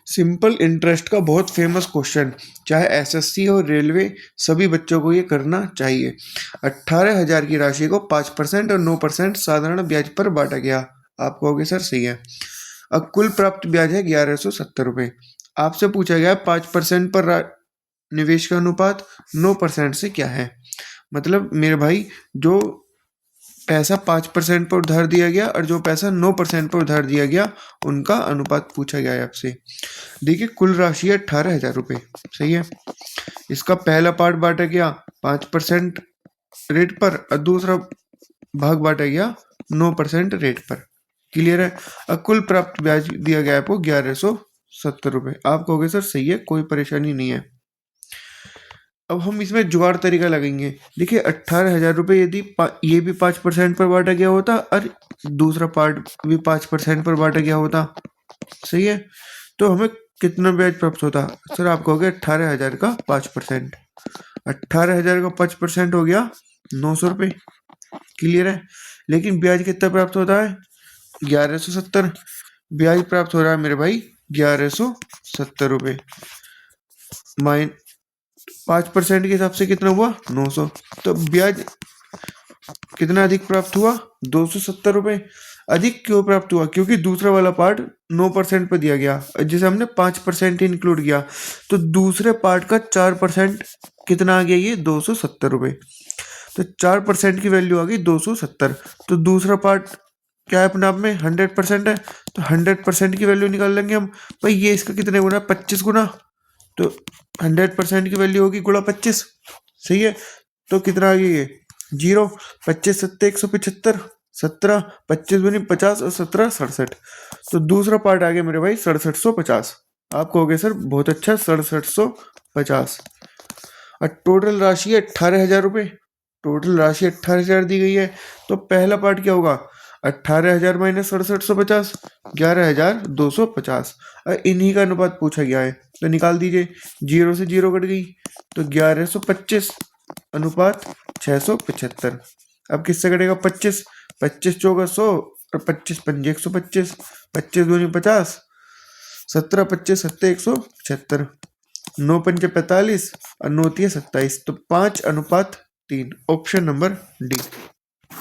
Simple interest का बहुत famous question, चाहे एसएससी हो रेलवे, सभी बच्चों को ये करना चाहिए। 18,000 की राशि को 5% और 9% साधारण ब्याज पर बांटा गया। आप कहोगे सर सही है। अब कुल प्राप्त ब्याज है 1170 रुपये। आपसे पूछा गया 5% पर निवेश का अनुपात 9% से क्या है। मतलब मेरे भाई, जो पैसा 5% पर उधार दिया गया और जो पैसा 9% पर उधार दिया गया, उनका अनुपात पूछा गया है आपसे। देखिए कुल राशि है 18,000 रुपये, सही है। इसका पहला पार्ट बांटा गया 5% रेट पर और दूसरा भाग बांटा गया 9% रेट पर। क्लियर है। अब कुल प्राप्त ब्याज दिया गया है आपको 1170 रुपये। आप कहोगे सर सही है, कोई परेशानी नहीं है। अब हम इसमें जुगाड़ तरीका लगेंगे। देखिए 18,000 रुपये यदि ये भी 5% पर बांटा गया होता और दूसरा पार्ट भी 5% पर बांटा गया होता, सही है, तो हमें कितना ब्याज प्राप्त होता। सर आप कहोगे 18,000 का 5%, 18,000 का 5% हो गया 900 रुपये। क्लियर है। लेकिन ब्याज कितना प्राप्त होता है 1170। ब्याज प्राप्त हो रहा है मेरे भाई 1170 रुपये। 5% के हिसाब से कितना हुआ 900। तो ब्याज कितना अधिक प्राप्त हुआ 270 रुपये। अधिक क्यों प्राप्त हुआ, क्योंकि दूसरा वाला पार्ट 9% पर दिया गया, जिसे हमने 5% इंक्लूड किया, तो दूसरे पार्ट का 4% कितना आ गया, ये 270 रुपये। तो 4% की वैल्यू आ गई 270। तो दूसरा पार्ट क्या है अपने आप में 100% है, तो 100% की वैल्यू निकाल लेंगे हम। भाई ये इसका कितने गुना, 25 गुना, तो 100% की वैल्यू होगी गुणा 25, सही है। तो कितना आ गया ये 0। 25 सत्ते 175, 17 25 दूनी 50 और 17 67। तो दूसरा पार्ट आ गया मेरे भाई 6750। आप कहोगे सर बहुत अच्छा 6750। और टोटल राशि है 18,000 रुपये। टोटल राशि 18,000 दी गई है, तो पहला पार्ट क्या होगा 18,000 माइनस 6750, 11,250। और इन्हीं का अनुपात पूछा गया है, तो निकाल दीजिए। 0 से 0 कट गई, तो 1125 अनुपात 675। अब किससे कटेगा 25, 25 चौका 100 और 25 पंजे 125, 25 दूनी 50, 17 25 सत्ते 175, 9 पंजे 45 और 9 तिया 27। तो 5:3। Option number D.